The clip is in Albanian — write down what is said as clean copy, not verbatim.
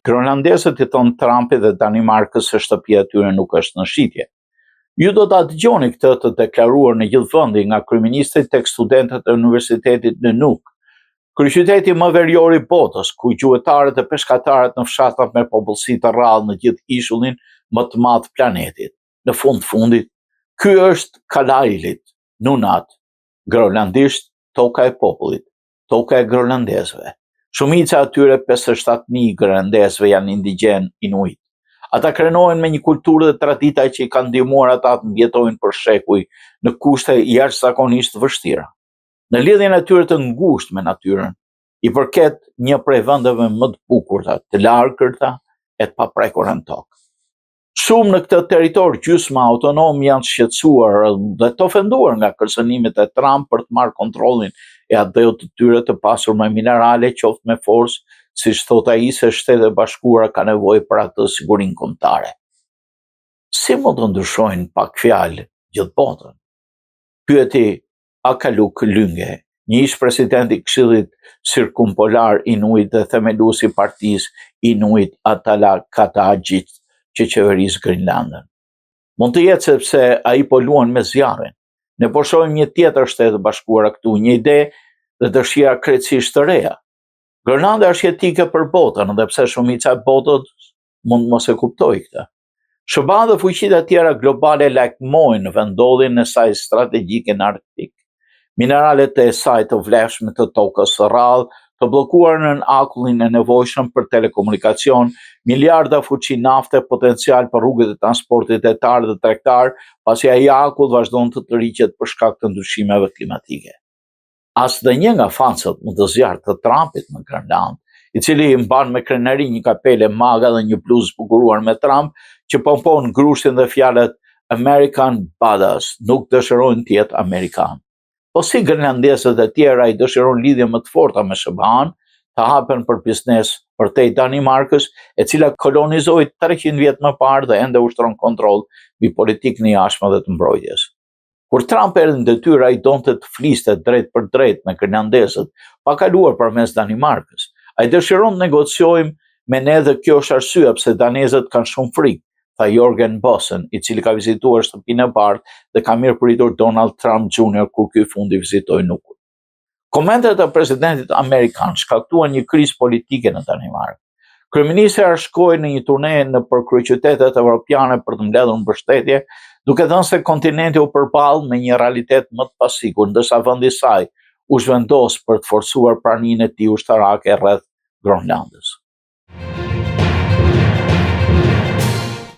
Groenlandesët i thonë Trumpit dhe Danimarkës se shtëpia e tyre nuk është në shitje. Ju do ta dëgjoni këtë të deklaruar në gjithë vendi nga kryeministri tek studentët e Universitetit në Nuuk, kryeqyteti më verior i botës, ku gjuetarët e peshkatarët në fshatat me popullsi të rrallë në gjithë ishullin më të madh planetit. Në fundit, ky është Kalaallit, Nunat, groenlandisht toka e popullit, toka e groenlandezëve. Shumica atyre 57.000 groenlandezëve janë indigjen inuit. Ata krenohen me një kulturë dhe tradita që i kanë ndihmuar ata të mbijetojnë për shekuj në kushte jashtëzakonisht vështira. Në lidhjen e tyre të ngushtë me natyrën, i përket një prej vendeve më të bukurta, të largërta e të paprekura në tokë. Shumë në këtë territor gjysma autonom janë shqetësuar dhe të ofenduar nga kërcënimet e Trump për të marrë kontrollin e atëdhëut të tyre të pasur me minerale, qoftë me forcë, siç thot ai se Shtetet e Bashkuara ka nevojë për atë sigurinë kombëtare. Si mund të ndryshojnë pak fjalë gjithë botën? Pyeti Akaluk Lynge, një ish president i Këshillit Cirkumpolar Inuit dhe themeluesi i partisë Inuit Atalakataqit që qeveris Greenlandën. Mund të jetë sepse ai po luan me zjarrin. Ne po shohim një tjetër Shtetet e Bashkuara këtu, një ide dhe dëshira krejtësisht të reja. Grenlanda është jetike për botën, edhe pse shumica e botës mund mos e kuptojë këtë. SBA dhe fuqitë e tjera globale lajmojnë vendodhjen e saj strategjike në Arktik, mineralet e saj të vlefshme të tokës së rrallë, të bllokuar në akullin e nevojshëm për telekomunikacion, miliarda fuqi nafte, potencial për rrugët e transportit etar dhe tregtar, pasi ai akull vazhdon të tërhiqet për shkak të ndryshimeve klimatike. As dhe një nga fansët më të zjarrt të Trumpit në Greenland, i cili i mban me krenari një kapele maga dhe një bluzë zbukuruar me Trump, që pompon grushtin dhe fjalët American Badass, nuk dëshirojnë të jetë amerikan. Po si grenlandesët e tjera i dëshirojnë lidhje më të forta me SBA-n, të hapen për biznes përtej Danimarkës, e cila kolonizoi 300 vjet më parë dhe ende ushtron kontroll mbi politikën e jashtme dhe të mbrojtjes. Kur Trump erdhi në detyrë, ai donte të fliste drejt për drejt me grenlandesët, pa kaluar përmes Danimarkës. Ai dëshiron të negociojmë me ne dhe kjo është arsyeja pse danezët kanë shumë frikë, tha Jørgen Bossen, i cili ka vizituar shtëpinë e bardhë dhe ka mirëpritur Donald Trump Jr. kur ky fundi vizitoi Nuukun. Komentet e presidentit amerikan shkaktuan një krizë politike në Danimarkë. Kryeministri shkoi në një turne nëpër kryeqytetet evropiane për të mbledhur mbështetje, duke thënë se kontinenti u përball me një realitet më të pasigur, ndërsa vendi i saj u zhvendos për të forcuar praninë e tij ushtarake rreth Groenlandës.